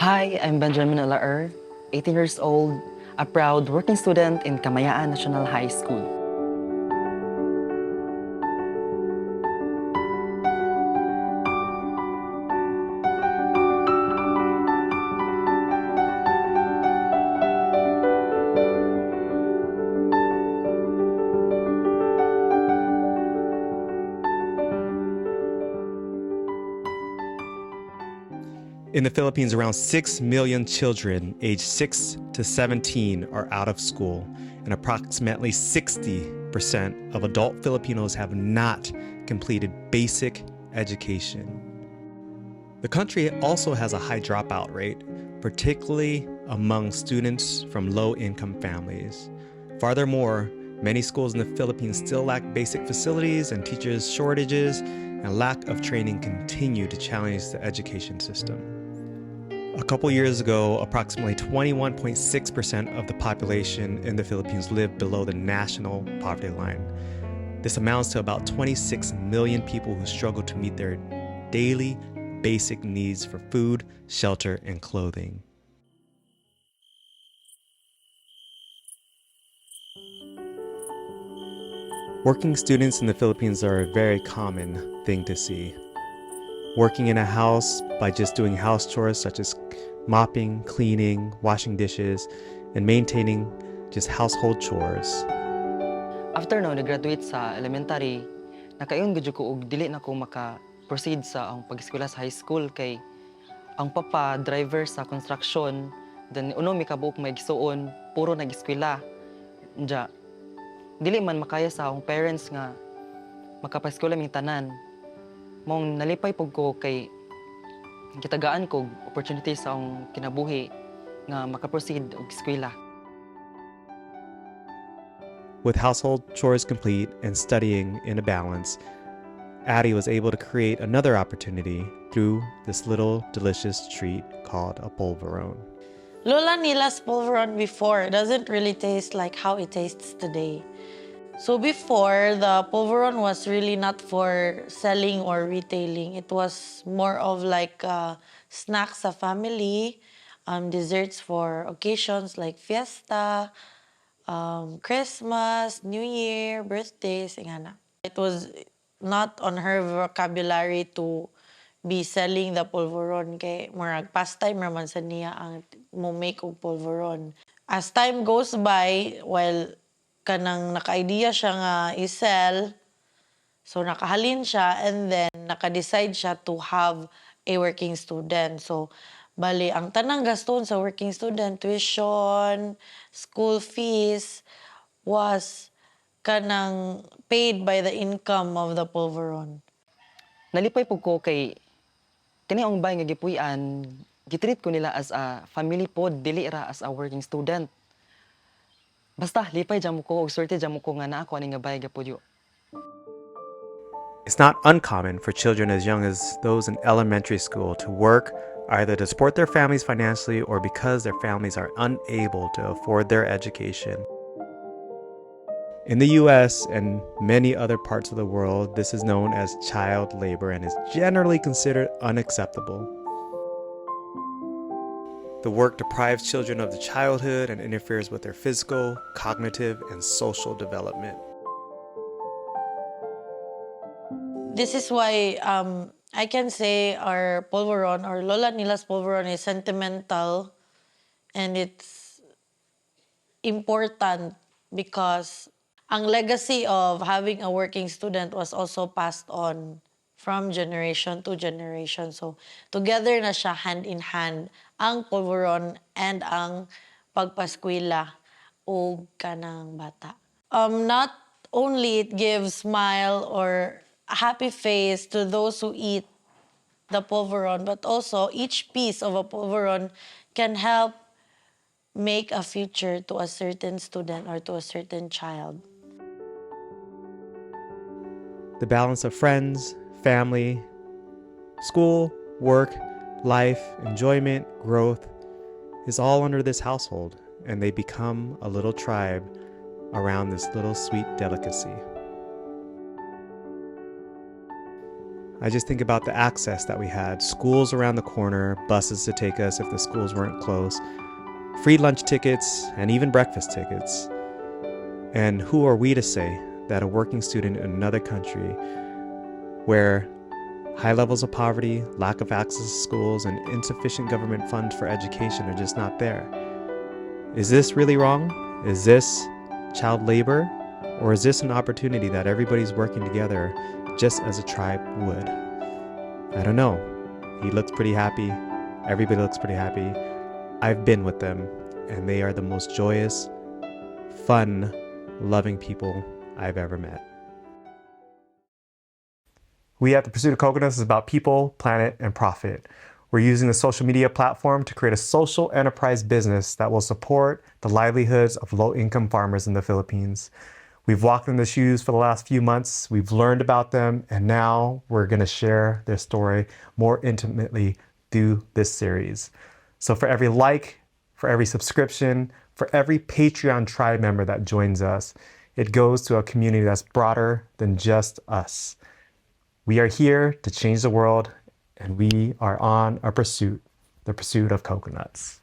Hi, I'm Benjamin Alaer, 18 years old, a proud working student in Kamayaan National High School. In the Philippines, around 6 million children aged 6 to 17 are out of school, and approximately 60% of adult Filipinos have not completed basic education. The country also has a high dropout rate, particularly among students from low-income families. Furthermore, many schools in the Philippines still lack basic facilities, and teachers shortages and lack of training continue to challenge the education system. A couple years ago, approximately 21.6% of the population in the Philippines lived below the national poverty line. This amounts to about 26 million people who struggle to meet their daily basic needs for food, shelter, and clothing. Working students in the Philippines are a very common thing to see. Working in a house by just doing house chores such as mopping, cleaning, washing dishes, and maintaining just household chores. After nag-graduate sa elementary, nakayon gud ko og dili na ko maka-proceed sa ang pag-eskwela sa high school kay ang papa driver sa construction, then uno mi kabuok maigsuon, puro nag-eskwela. Nya, dili man makaya sa akong parents nga makapaskwela ming tanan. Mong nalipay pug ko kay kitagaan ko opportunity sa akong kinabuhi nga maka-proceed og eskwela. With household chores complete and studying in a balance, Addie was able to create another opportunity through this little delicious treat called a polvoron. Lola Nila's polvoron before doesn't really taste like how it tastes today. So before, the polvoron was really not for selling or retailing. It was more of like snacks sa family, desserts for occasions like fiesta, Christmas, New Year, birthdays, ingana. It was not on her vocabulary to be selling the polvoron kay murag pastime raman sa niya ang mo make og polvoron. As time goes by, while kanang naka-idea siya nga i-sell, so nakahalin siya and then naka-decide siya to have a working student. So bali ang tanang gaston sa working student, tuition, school fees was kanang paid by the income of the polvoron. Nalipay pug ko kay kani ang bay nga gipuy-an, gitreat ko nila as a family pod, dili ra as a working student. Basta lipay jam ko og swerte jam ko nga naa ko ani nga bay gapudyo. It's not uncommon for children as young as those in elementary school to work either to support their families financially or because their families are unable to afford their education. In the US and many other parts of the world, this is known as child labor and is generally considered unacceptable. The work deprives children of the childhood and interferes with their physical, cognitive, and social development. This is why I can say our polvoron or Lola Nila's polvoron is sentimental and it's important because ang legacy of having a working student was also passed on from generation to generation. So together na siya hand in hand ang polvoron and ang pagpaskwela o kanang bata. Not only it gives smile or a happy face to those who eat the polvoron, but also each piece of a polvoron can help make a future to a certain student or to a certain child. The balance of friends, family, school, work, life, enjoyment, growth is all under this household, and they become a little tribe around this little sweet delicacy. I just think about the access that we had. Schools around the corner, buses to take us if the schools weren't close, free lunch tickets, and even breakfast tickets. And who are we to say that a working student in another country where high levels of poverty, lack of access to schools, and insufficient government funds for education are just not there? Is this really wrong? Is this child labor? Or is this an opportunity that everybody's working together just as a tribe would? I don't know. He looks pretty happy. Everybody looks pretty happy. I've been with them, and they are the most joyous, fun, loving people I've ever met. We at The Pursuit of Coconuts is about people, planet, and profit. We're using the social media platform to create a social enterprise business that will support the livelihoods of low-income farmers in the Philippines. We've walked in the shoes for the last few months, we've learned about them, and now we're going to share their story more intimately through this series. So for every like, for every subscription, for every Patreon tribe member that joins us, it goes to a community that's broader than just us. We are here to change the world, and we are on a pursuit, the pursuit of coconuts.